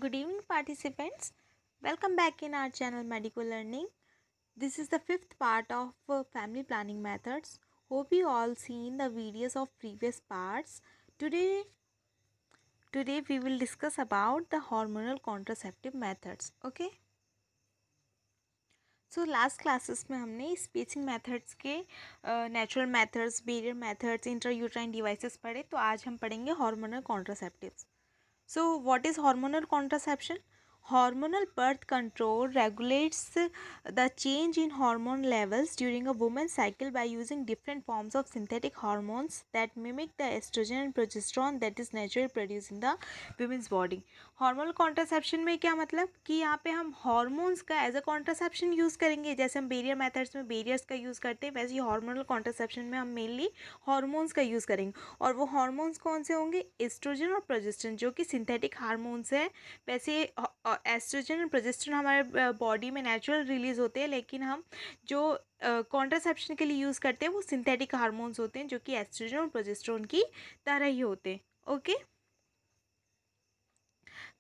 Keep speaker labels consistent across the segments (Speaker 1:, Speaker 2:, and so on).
Speaker 1: Good evening, participants. Welcome back in our channel Medical Learning. This is the fifth part of family planning methods. Hope you all seen the videos of previous parts. Today, today we will discuss about the hormonal contraceptive methods. Okay. So last classes में हमने spacing methods के natural methods, barrier methods, intrauterine devices पढ़े. तो आज हम पढ़ेंगे hormonal contraceptives. So, what is hormonal contraception? Hormonal birth control regulates the change in hormone levels during a woman's cycle by using different forms of synthetic hormones that mimic the estrogen and progesterone that is naturally produced in the women's body. Hormonal contraception में क्या मतलब कि यहाँ पे हम hormones का as a contraception use करेंगे. जैसे हम बैरियर मेथड्स में बैरियर्स का यूज़ करते हैं, वैसे ही हार्मोनल कॉन्ट्रासेप्शन में हम मेनली हार्मोन्स का यूज़ करेंगे. और वो हार्मोन्स कौन से होंगे? एस्ट्रोजन और प्रोजेस्टेरोन, जो कि सिंथेटिक हार्मोन्स है. वैसे एस्ट्रोजन और प्रोजेस्टेरोन हमारे बॉडी में नेचुरल रिलीज होते हैं, लेकिन हम जो कॉन्ट्रासेप्शन के लिए यूज़ करते हैं वो सिंथेटिक हार्मोन्स होते हैं, जो कि एस्ट्रोजन और प्रोजेस्टेरोन की तरह ही होते हैं. ओके.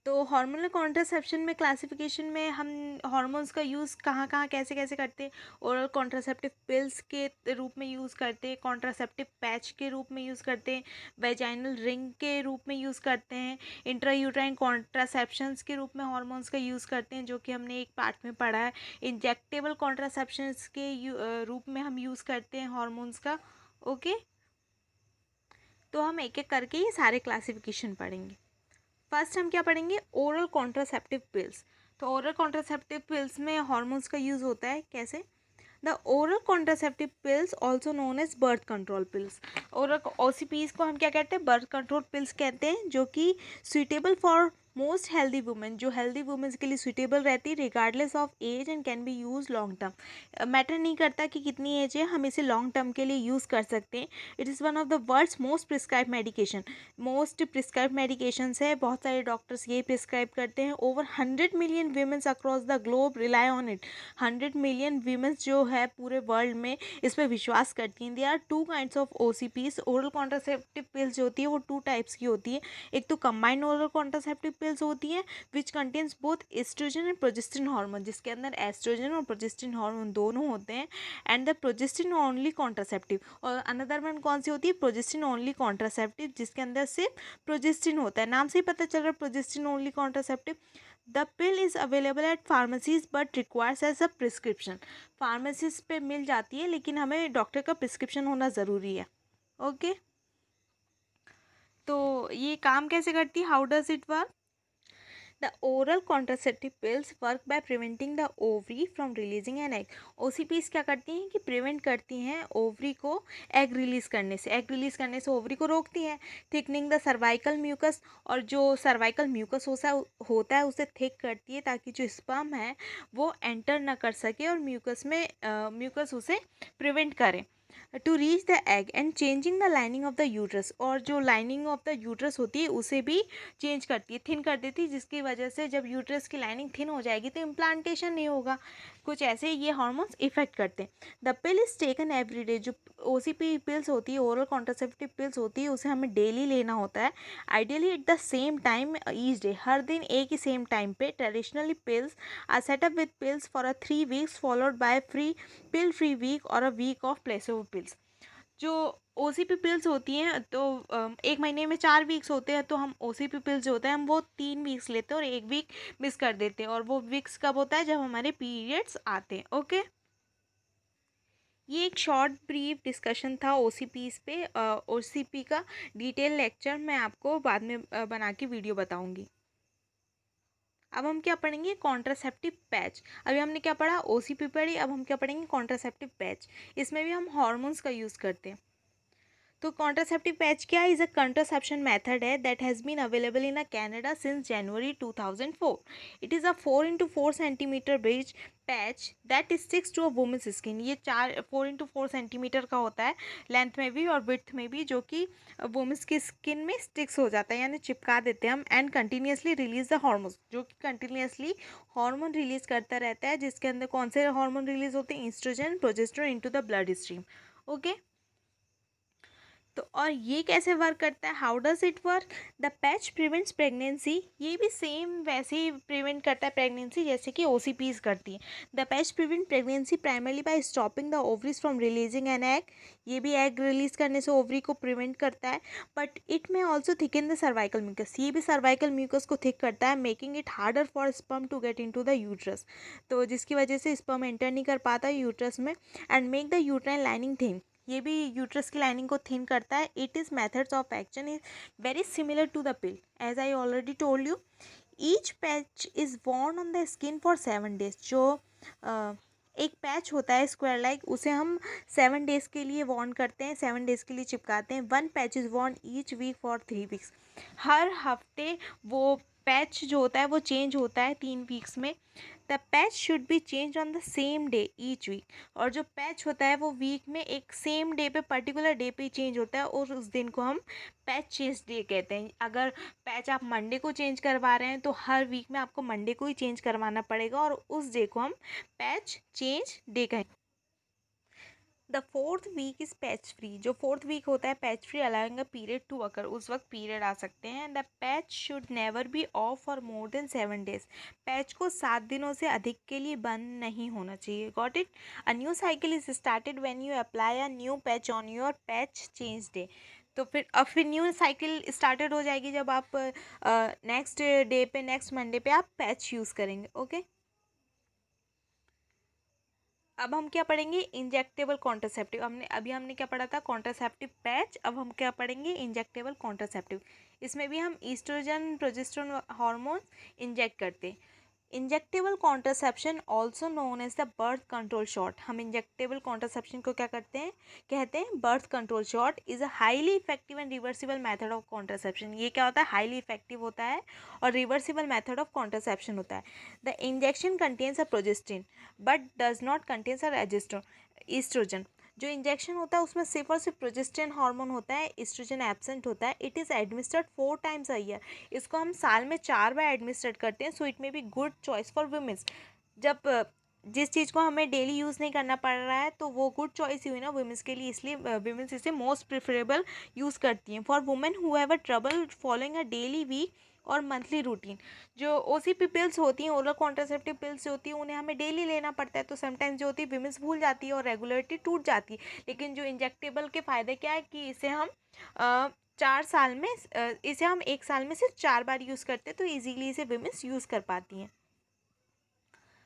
Speaker 1: तो हार्मोनल कॉन्ट्रासेप्शन में क्लासिफिकेशन में हम हार्मोन्स का यूज़ कहाँ कहाँ कैसे कैसे करते हैं. ओरल कॉन्ट्रासेप्टिव पिल्स के रूप में यूज़ करते हैं, कॉन्ट्रासेप्टिव पैच के रूप में यूज़ करते हैं, वेजाइनल रिंग के रूप में यूज़ करते हैं, इंट्रायूट्राइन कॉन्ट्रासेप्शंस के रूप में हार्मोन्स का यूज़ करते हैं, जो कि हमने एक पार्ट में पढ़ा है. इंजेक्टेबल कॉन्ट्रासेप्शंस के रूप में हम यूज़ करते हैं हार्मोन्स का. ओके. तो हम एक एक करके ये सारे क्लासिफिकेशन पढ़ेंगे. फर्स्ट हम क्या पढ़ेंगे? Oral contraceptive pills. तो ओरल कॉन्ट्रासेप्टिव पिल्स में हार्मोन्स का यूज़ होता है. कैसे? The oral contraceptive pills also known as birth control pills. Oral OCPs को हम क्या कहते हैं? बर्थ कंट्रोल पिल्स कहते हैं, जो कि suitable for most healthy women, जो हेल्दी वुमेन्स के लिए सुइटेबल रहती है, regardless of age, and can be use long term. Matter नहीं करता कि कितनी एज है, हम इसे लॉन्ग टर्म के लिए यूज़ कर सकते हैं. It is one of the world's most prescribe medication. Most prescribe medications है, बहुत सारे डॉक्टर्स ये प्रिस्क्राइब करते हैं. Over 100 million womens across the globe rely on it. 100 million womens जो है पूरे वर्ल्ड में इस पर विश्वास करती हैं. There are two kinds of OCPs. Oral contraceptive pills जो होती है वो टू टाइप्स की होती है. एक तो कंबाइंड ओरल कॉन्ट्रासेप्टिव पिल्स होती हैं which contains both oestrogen and progesterone hormone, जिसके अंदर एस्ट्रोजन और प्रोजेस्टेरोन हार्मोन दोनों होते हैं. And the progesterone only contraceptive. और अनदर वन कौन सी होती है? प्रोजेस्टेरोन ओनली कॉन्ट्रासेप्टिव, जिसके अंदर सिर्फ प्रोजेस्टेरोन होता है. नाम से ही पता चल रहा है progesterone only contraceptive. The pill is available at pharmacies but requires as a prescription. Pharmacies पे मिल जाती है, लेकिन हमें डॉक्टर का प्रिस्क्रिप्शन होना ज़रूरी है. ओके. तो ये काम कैसे करती है? How does it work? The oral contraceptive pills work by preventing the ovary from releasing an egg. OCPs क्या करती हैं कि प्रिवेंट करती हैं ओवरी को एग रिलीज करने से. एग रिलीज करने से ओवरी को रोकती हैं. थिकनिंग द सर्वाइकल म्यूकस, और जो सर्वाइकल म्यूकस होता है उसे थिक करती है, ताकि जो स्पर्म है वो एंटर ना कर सके और म्यूकस उसे प्रिवेंट करे. To reach the egg and changing the lining of the uterus, और जो लाइनिंग ऑफ द यूट्रस होती है उसे भी चेंज करती है, थिन कर देती है, जिसकी वजह से जब यूट्रस की लाइनिंग थिन हो जाएगी तो इम्प्लांटेशन नहीं होगा. कुछ ऐसे ये हार्मोन्स इफेक्ट करते हैं. The pill is taken every day. जो OCP पिल्स होती है, ओरल कॉन्ट्रासेप्टिव पिल्स होती है, उसे हमें डेली लेना होता है. Ideally at the same time each day. हर दिन एक ही सेम टाइम पे. Traditionally pills are set up with pills for a 3 weeks followed by pill free week और a week of placebo pills. जो OCP पिल्स होती हैं तो एक महीने में 4 वीक्स होते हैं, तो हम OCP पिल्स जो होते हैं हम वो 3 वीक्स लेते हैं और 1 वीक मिस कर देते हैं. और वो वीक्स कब होता है? जब हमारे पीरियड्स आते हैं. ओके. ये एक शॉर्ट ब्रीफ डिस्कशन था OCPs पे. OCP का डिटेल लेक्चर मैं आपको बाद में बना के वीडियो बताऊंगी. अब हम क्या पढ़ेंगे? Contraceptive patch. अभी हमने क्या पढ़ा? OCP पढ़ी. अब हम क्या पढ़ेंगे? Contraceptive patch. इसमें भी हम हॉर्मोन्स का यूज़ करते हैं. तो कॉन्ट्रासेप्टिव पैच क्या है? इज़ अ कॉन्ट्रासेप्शन मेथड है that has been available in Canada since January 2004. It is a 4x4 centimetre bridge patch that sticks to a women's skin. ये 4x4 सेंटीमीटर का होता है लेंथ में भी और विड्थ में भी, जो कि वुमेन्स की स्किन में स्टिक्स हो जाता है, यानी चिपका देते हैं हम. And continuously release the hormones, जो कि कंटिन्यूसली हार्मोन रिलीज करता रहता है, जिसके अंदर कौन से हार्मोन रिलीज होते हैं? Oestrogen, progesterone into the blood stream. Okay. तो और ये कैसे वर्क करता है, how does it work? The patch prevents pregnancy, ये भी सेम वैसे ही प्रिवेंट करता है प्रेगनेंसी जैसे कि ओसीपीज करती है। The patch prevent pregnancy primarily bye stopping the ovaries from releasing an egg, ये भी एग रिलीज करने से ओवरी को प्रिवेंट करता है। But it may also thicken the cervical mucus, ये भी सर्वाइकल म्यूकस को थिक करता है, making it harder for sperm to get into the uterus, तो जिसकी वजह से स्पर्म एंटर नहीं कर पाता यूट्रस में, and make the uterine lining thin, ये भी यूट्रस की लाइनिंग को थिन करता है। It is methods of action is very similar to the pill, as I already told you. Each patch is worn on the skin for 7 days, जो एक patch होता है स्क्वायर लाइक, उसे हम 7 days के लिए वॉर्न करते हैं, 7 days के लिए चिपकाते हैं। One patch is worn each week for 3 weeks, हर हफ्ते वो पैच जो होता है वो चेंज होता है 3 weeks में। The patch should be change on the same day each week, और जो पैच होता है वो वीक में एक सेम डे पे, पर्टिकुलर डे पे चेंज होता है, और उस दिन को हम पैच चेंज डे कहते हैं। अगर पैच आप मंडे को चेंज करवा रहे हैं तो हर वीक में आपको मंडे को ही चेंज करवाना पड़ेगा, और उस डे को हम पैच चेंज डे कहेंगे। The fourth week is patch free, जो फोर्थ वीक होता है patch free allowing a period to occur, उस वक्त पीरियड आ सकते हैं। The patch should never be off for more than 7 days, patch को 7 दिनों से अधिक के लिए बंद नहीं होना चाहिए। Got it? A new cycle is started when you apply a new patch on your patch change day, तो फिर न्यू साइकिल स्टार्टेड हो जाएगी जब आप नेक्स्ट डे पे, नेक्स्ट मंडे पे आप पैच यूज़ करेंगे। ओके, अब हम क्या पढ़ेंगे, इंजेक्टेबल कॉन्ट्रासेप्टिव। हमने क्या पढ़ा था, कॉन्ट्रासेप्टिव पैच, अब हम क्या पढ़ेंगे, इंजेक्टेबल कॉन्ट्रासेप्टिव। इसमें भी हम ईस्ट्रोजन प्रोजेस्टेरोन हार्मोन इंजेक्ट करते हैं। Injectable contraception also known as the birth control shot, हम इंजेक्टेबल कॉन्ट्रासेप्शन को क्या करते हैं, कहते हैं birth control shot, is a highly effective and reversible method of contraception. ये क्या होता है, हाईली इफेक्टिव होता है और रिवर्सिबल मेथड ऑफ कॉन्ट्रासेप्शन होता है। The injection contains a progestin but does not contains a oestrogen, जो इंजेक्शन होता है उसमें सिर्फ और सिर्फ प्रोजेस्टेरोन हार्मोन होता है, ईस्ट्रोजन एब्सेंट होता है। It is administered 4 times a year, इसको हम साल में 4 बार एडमिनिस्ट्रेट करते हैं। So it may be good choice for womens, जब जिस चीज़ को हमें डेली यूज़ नहीं करना पड़ रहा है तो वो गुड चॉइस हुई ना वुमेन्स के लिए, इसलिए वुमेन्स इसे मोस्ट प्रिफरेबल यूज़ करती हैं। For women who have a trouble following a daily week और मंथली रूटीन, जो ओसीपी पिल्स होती हैं, ओरल कॉन्ट्रासेप्टिव पिल्स होती हैं, उन्हें हमें डेली लेना पड़ता है, तो समटाइम्स जो होती है विमेंस भूल जाती है और रेगुलरिटी टूट जाती है। लेकिन जो इंजेक्टेबल के फ़ायदे क्या है कि इसे हम 4 साल में इसे हम 1 साल में सिर्फ 4 बार यूज़ करते हैं, तो ईजीली इसे विमेंस यूज़ कर पाती हैं।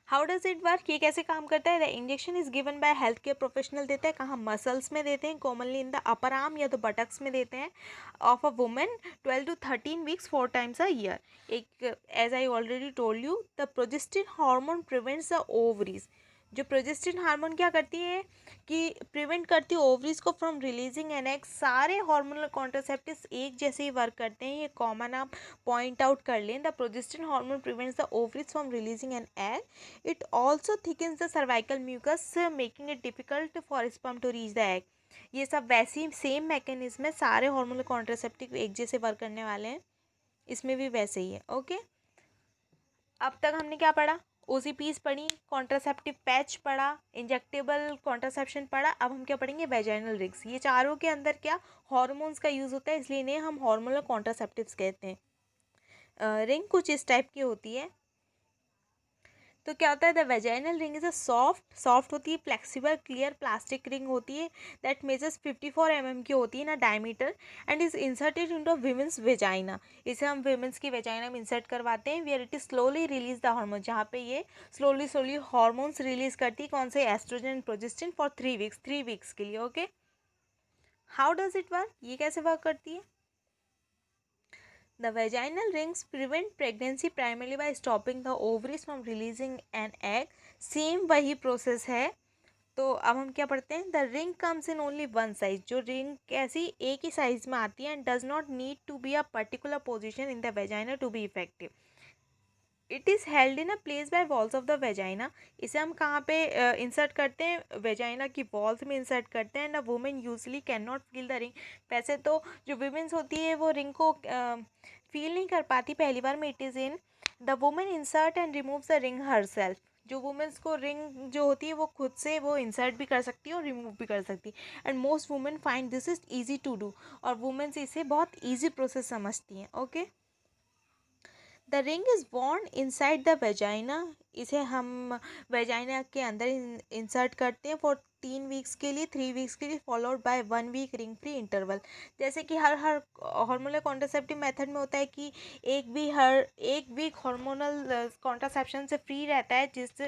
Speaker 1: हाउ डज इट वर्क, ये कैसे काम करता है? The injection is given by health care professional, देते हैं कहाँ, मसल्स में देते हैं, commonly in the upper arm या तो बटक्स में देते हैं, of a women 12 to 13 weeks 4 times a year. एक, as I already told you, the progestin hormone prevents the ovaries, जो प्रोजेस्टिन हार्मोन क्या करती है कि प्रिवेंट करती है ओवरीज को फ्रॉम रिलीजिंग एन एग। सारे हार्मोनल कॉन्ट्रासेप्टिव्स एक जैसे ही वर्क करते हैं, ये कॉमन आप पॉइंट आउट कर लें। The progestin hormone prevents the ovaries from releasing an egg, it also thickens the cervical mucus making it difficult for sperm to reach the egg. ये सब वैसे ही सेम मैकेनिज्म है, सारे हार्मोनल कॉन्ट्रासेप्टिव एक जैसे work करने वाले हैं, इसमें भी वैसे ही है। ओके, अब तक हमने क्या पढ़ा, ओसीपीज पढ़ी, कॉन्ट्रासेप्टिव पैच पढ़ा, इंजेक्टेबल कॉन्ट्रासेप्शन पढ़ा। अब हम क्या पढ़ेंगे, वेजाइनल रिंग्स। ये चारों के अंदर क्या हॉर्मोन्स का यूज़ होता है, इसलिए इन्हें हम हार्मोनल कॉन्ट्रासेप्टिव्स कहते हैं। रिंग कुछ इस टाइप की होती है। तो क्या होता है, the vaginal ring is a soft होती है, फ्लेक्सिबल क्लियर प्लास्टिक रिंग होती है, दैट मेजर्स 54 mm की होती है ना diameter, and is inserted into women's vagina. इसे हम विमेंस की वेजाइना में इंसर्ट करवाते हैं, where it is slowly release the hormone, जहाँ पे ये स्लोली हार्मोन्स रिलीज करती है, कौन से, estrogen and progestin, for 3 weeks के लिए। Okay, how does it work, ये कैसे वर्क करती है? The vaginal rings prevent pregnancy primarily by stopping the ovaries from releasing an egg. Same वही प्रोसेस है। तो अब हम क्या पढ़ते हैं, the ring comes in only one size, जो रिंग कैसी एक ही साइज में आती है, and does not need to be a particular position in the vagina to be effective. It is held in a place by walls of the vagina, इसे हम कहाँ पे इंसर्ट करते हैं, वेजाइना की वॉल्स में इंसर्ट करते हैं। And a women usually can not feel the ring, वैसे तो जो वुमेन्स होती है वो रिंग को फील नहीं कर पाती पहली बार में। It is in the women insert and remove the ring her self, जो वुमेन्स को रिंग जो होती है वो खुद से वो इंसर्ट भी कर सकती है और रिमूव भी कर सकती है, and most women find this is easy to do, और वुमेन्स इसे बहुत ईजी प्रोसेस समझती हैं। Okay, the ring is worn inside the vagina, इसे हम वेजाइना के अंदर इंसर्ट करते हैं फॉर 3 वीक्स के लिए, 3 वीक्स के लिए, followed by 1 week ring free interval. जैसे कि हर हर हार्मोनल कॉन्ट्रासेप्टिव मेथड में होता है कि एक वीक हार्मोनल कॉन्ट्रासेप्शन से फ्री रहता है, जिस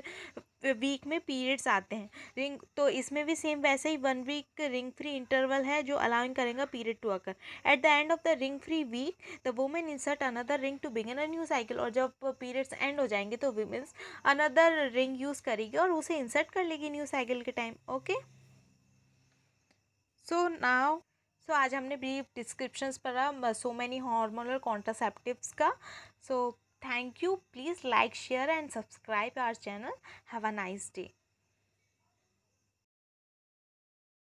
Speaker 1: वीक में पीरियड्स आते हैं। रिंग तो इसमें भी सेम वैसे ही 1 वीक रिंग फ्री इंटरवल है जो अलाउइंग करेगा period to occur. At the end of the ring free week the women insert another ring to begin a new cycle, और जब पीरियड्स एंड हो जाएंगे तो वुमेन्स अनदर रिंग यूज़ करेगी और उसे इंसर्ट कर लेगी न्यू साइकिल के टाइम। ओके, सो नाउ, सो आज हमने ब्रीफ डिस्क्रिप्शंस पढ़ा सो मैनी हार्मोनल कॉन्ट्रासेप्टिव्स का। So thank you, please like share and subscribe our channel. Have a nice day.